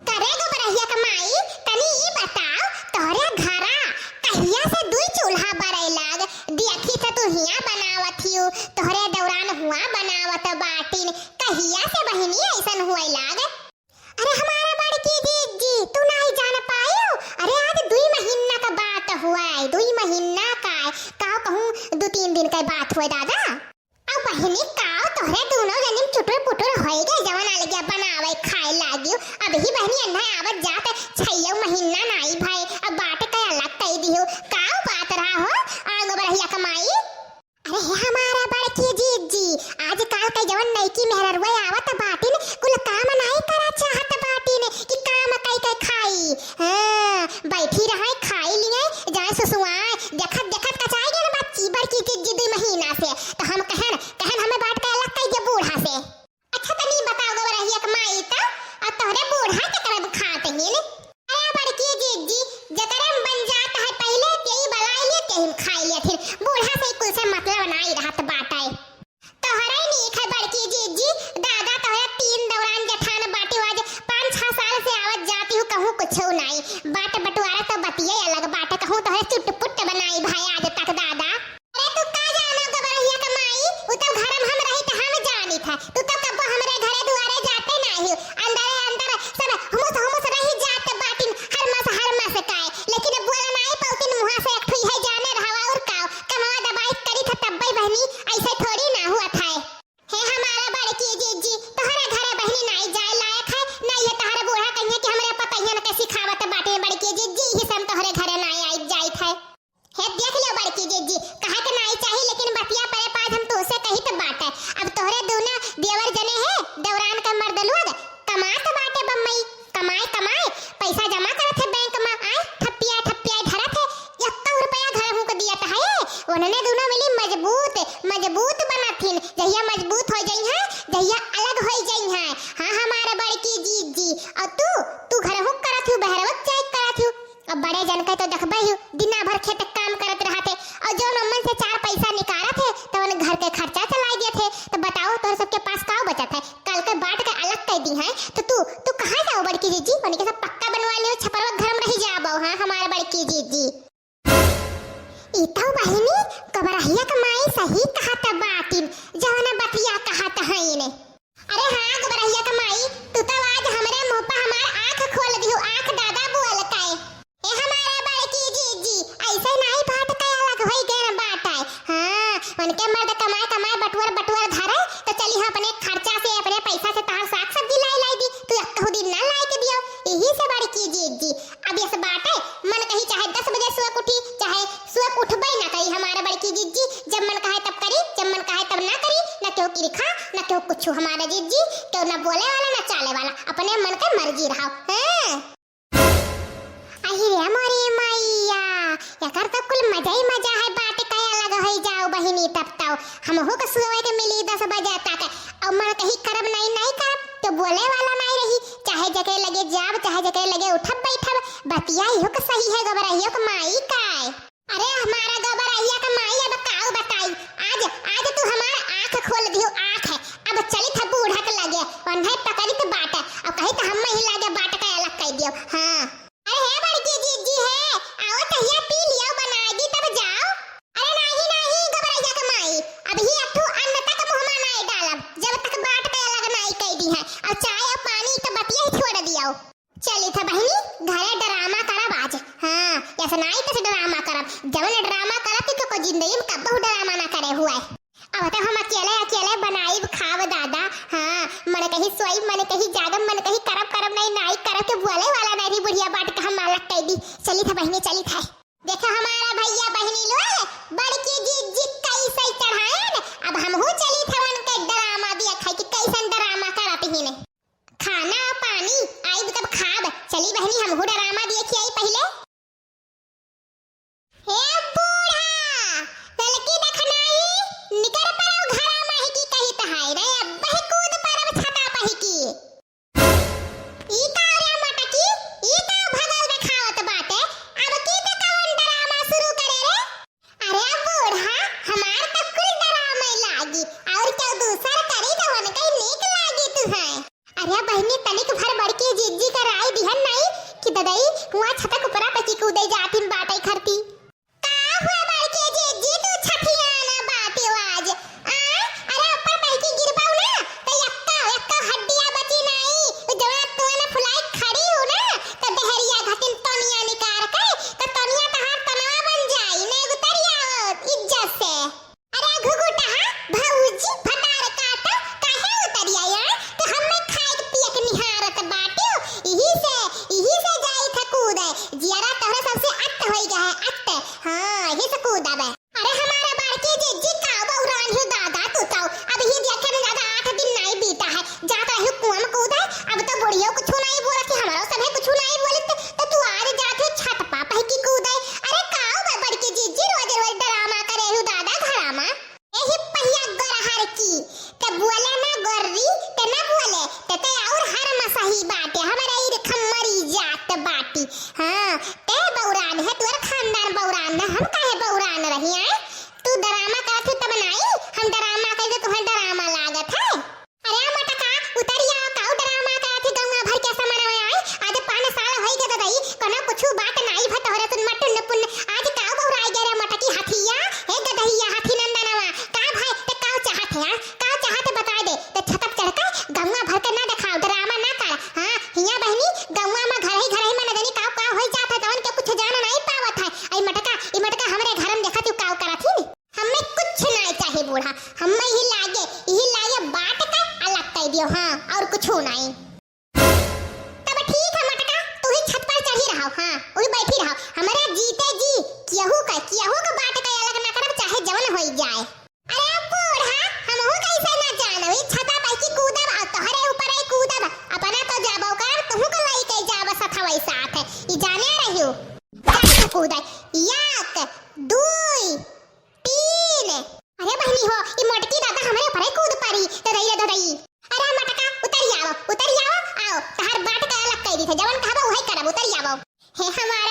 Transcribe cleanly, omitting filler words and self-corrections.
करे गो बरहिया कमाई तनी ई बताओ तोहरे घरा कहिया से दुई चूल्हा बरई लाग देखी त तू हिया बनावत हियो तोहरे दौरान हुआ बनावत बाटिन कहिया से बहिनी ऐसन हुई लाग। अरे हमारा बड़की जीजी तू नहीं जान पायो। अरे आज 2 महीना का बात हुआ है 2 महीना का कहूँ 2-3 दिन का बात हुआ दादा। अब बहिनी काओ तोहरे दोनों जनिम चुटुर पुटुर होई गए जवन आ लगे बनावे खाए लागियो अब ही बहनी अन्ना आवत जात 6 महीना नाई भाई अब बात का अलग कह दियो काओ बात रहा हो आगो बरहिया कमाई। अरे हमारा बड़की जीजी आज काल के जवन नईकी मेहररुआ आवत बाटिन कुल काम नहीं करा चाहत बाटिन कि काम कई कई खाई हां बैठी रहे खाई लिए जाए सुसुआए देखत देखत कचाई गेल बच्ची बड़की जीजी 2 महीना से तो हम कहन हमें बात का अलग कई जे बूढ़ा से। अच्छा तनी बताओ गो रहिया कमाई त आ तोहरे बूढ़ा के करब खात ही ने। अरे बड़की जीजी जकरम बन जाता है पहले तेई बलाई ले तेई खाई ले फिर बूढ़ा से कुल से मतलब नहीं रहत बाटाए तोहरे नी है बड़की जीजी दादा तोहरे 3 दौरान जठान बाटी आज 5-6 साल से आवत जाती हूं कहूं कुछ नहीं बाट बटवारा तो बतिये अलग बाट कहूं तोहरे चुटपुट बनाई भाई आज तक दादा। अरे तू का जानो गो बरहिया कमाई उ तो घर में हम रही त हम जानी था तू तो कब हमरे घरे दुआरे जाते नहीं अंदर अंदर सब हम रही जात बाटिन हर मास काए लेकिन बोला नहीं पौतिन मुंह से एक ठुई है जाने रहवा और काओ कमावा दबाई करी था तब्बई बहनी ऐसे थोड़ी ना हुआ था हे हमारा बड़की जीजी तोहरे घरे बहनी नहीं जाए लायक है नहीं ये तोहरे बूढ़ा कहिए कि हमरे पतैया के सिखावत बाटे बड़की जीजी ही सब तोहरे घरे नहीं आई जाई था हे देख लियो बड़की जीजी कहा के नहीं चाहिए लेकिन बतिया परे पास हम तो से कही तो बात है अब तोहरे दोनों देवर जने है दौरान का मर्द लोग कमात बाटे बम्मई कमाए पैसा जमा करत है बैंक में आए ठप्पिया धरत है 1 रुपया घर हूं के दिया है उन्होंने दोनों मिली मजबूत बनथिन जहिया मजबूत हो जाई है जहिया अलग हो जाई है। हां हमारे बड़की जीजी और तू घर हूं करत हूं बहरवत चाय करत हूं अब बड़े जन के तो देखबे हूं दिना भर खेत काम करत रहते और जो मन से 4 पैसा निकालत है तो उन घर के खर्चा चलाई दिए थे तो बताओ तोर सबके पास का बचत है कल के बाट का अलग कह दी है तो तू कहां जाओ बड़की जीजी बनी के सब पक्का बनवा लियो छपरवा घर में रही जाबो। हां हमारे बड़की जीजी इताऊ बहिनी कबरहिया कमाई सही कहत बाटिन जवना बतिया कहत है ने। अरे हां कबरहिया कमाई तू तो आज हमरे मुंह पे हमार आंख खोल दियो आंख दादा बोल काए ए हमारे बड़की जीजी ऐसे नहीं बात का अलग होई गए बात है। हां उनके मर्द कमाए बटुआ धरे तो चली हम अपने खर्चा से अपने पैसा से तार साग सब्जी लाई दी तू एक दिन ना लाई के दियो यही से बड़की जीजी अब इस बात है मन कही चाहे 10 बजे सुबह उठी चाहे सुबह उठबे ना कही हमारे बड़की जीजी जब मन कहे तब करी जब मन कहे तब ना करी ना क्यों की लिखा ना क्यों कुछ हमारा जीजी क्यों ना बोले वाला ना चाले वाला अपने मन के मर्जी रहा हैं। अरे मोरी मैया एकर तो कुल मजा ही मजा है बात का अलग होई जाओ बहिनी तब ताओ हम हो के सुबह के मिली 10 बजे तक अब मन कही करब नहीं करब तो बोले वाला नहीं रही चाहे जगह लगे जाब चाहे जगह लगे उठब बैठब बतिया ही के सही है गबरहिया कमाई काय। अरे हमारा गबरहिया कमाई अब काऊ बताई आज तू हमार आंख खोल दियो आंख है अब चली था बूढ़ा के लगे वन्हे पकड़ी के बाट अब कही तो हम ही लगे बाट का अलग कह दियो। हां अरे है बड़की जीजी है आओ तहिया पी लियो बनाएगी तब जाओ। अरे नहीं गबरहिया कमाई अब ही अठू अन्न तक मुंह में नहीं डालब जब तक बाट का अलग नहीं कह दी है और चाय और पानी तो बतिया ही छोड़ दियो चली था बहनी घरे ड्रामा करब आज। हां ऐसा नहीं तो ड्रामा करब जवन ड्रामा करब तो को जिंदगी में कब ड्रामा ना करे हुआ है अब तो हम अकेले बनाई खाव दादा। हां मन कहीं सोई मन कहीं जागम मन कहीं करब नहीं करब के बोले वाला नहीं बुढ़िया बाट का हम अलग कह दी चली था बहनी चली था देखो हमारा भैया बहनी लोग बड़की जीजी कैसे चढ़ाए अब हम हो चली था उनके ड्रामा दिया खाई कि कैसन ड्रामा करत ही ने खाना पानी आई तब खाब चली बहनी हम हो ड्रामा देखी आई पहले। हे बूढ़ा लड़की देखनाई निकर पर घर में ही की कही तहाई रे अब ही कूद पर छता पही की ई कार्य मटकी ई का भगल देखावत बाटे अब की ते कौन ड्रामा शुरू करे रे। अरे बूढ़ा हमार तो कुल ड्रामा लागी और क्या दूसर करी तो उनके नीक लागी तू है। अरे बहनी तनिक भर बड़की जीजी का ददई हुआ छतक ऊपरा पे की कूदे जाती बाटई खरती का हुआ बड़के जीजी तू छठिया ना बाटे आज अरे ऊपर पे की गिरबाऊ ना तो यक्का यक्का हड्डियां बची नहीं जवा तू ना फुलाई खड़ी हो ना तो दहरिया घटिन तनिया निकार के तो तनिया तहार तनाव बन जाई ने उतरिया इज्जत से अरे घुघुटा भौजी फटार काटो काहे उतरिया यार तो हमें खाए पिए के निहारत बाटियो यही से जाई था कूदे जियारा तोहरा सबसे अट होई गया है अट हां यही से कूदाबे अरे हमारा बाड़के जीजी का बौरान हो दादा तू तो अब ये देखे न ज्यादा 8 दिन नहीं बीता है जाता है कुआं में कूदा अब तो बुढ़ियो कुछ नहीं बोला कि हमारा सब कुछ नहीं बोले तो तू आज जाते छत पा पे की कूदे अरे काऊ बे बड़के जीजी रोज रोज ड्रामा करे हो दादा घरामा एही पहिया गरहर की ते बोले ना गोरी ते ना बोले ते और हर मसही बाटे हमारे ई खम्मरी जात बाटी हां ते बौरान है तोर खानदान बौरान ना हम काहे बौरान रही हैं तू ड्रामा करत तब नहीं हम ड्रामा कहे तो ड्रामा लागत है अरे मटका उतरिया काऊ ड्रामा करत गंगा भर के समन में आई आज 5 साल होई गए दई कना कुछु बात नहीं भत होरे तुन मटन पुन आज काऊ बौराई गए मटकी हाथिया हे गदहिया हाथी नंदनवा का भाई ते काऊ चाहत है का चाहत बता दे ते छतक चढ़ के गंगा भर के ना दिखाओ ड्रामा ना कर हां हिया बहनी गंगा में घर ही में नदनी काऊ का होई जात है तवन के कुछ जान नहीं पावत है आई मटका हमरे घर में देखत काऊ करत ही हमें कुछ नहीं चाहिए बूढ़ा हमें यही लागे बात का अलग कह दियो हां और कुछ नहीं तब ठीक है मटका तू ही छत पर चढ़ी रहो हां वही बैठी रहो हमारा जीते जी केहू का बात का अलग ना करब चाहे जवन होई जाए अरे बूढ़ा हमहु कैसे ना जानवे छता पे की कूदब आ तोहरे ऊपर ही कूदब अपना तो जाबो कर तुहु को लाई के जाब सथवई साथ ई जाने रहियो कैसे कूदे 1 2 3 अरे बहनी हो ई मोटकी दादा हमरे ऊपर ही कूद पड़ी ददई अरे मटका उतर आओ आओ तहर बात का अलग कह दी थे जवन कहबो वही करब उतर आओ हे हमार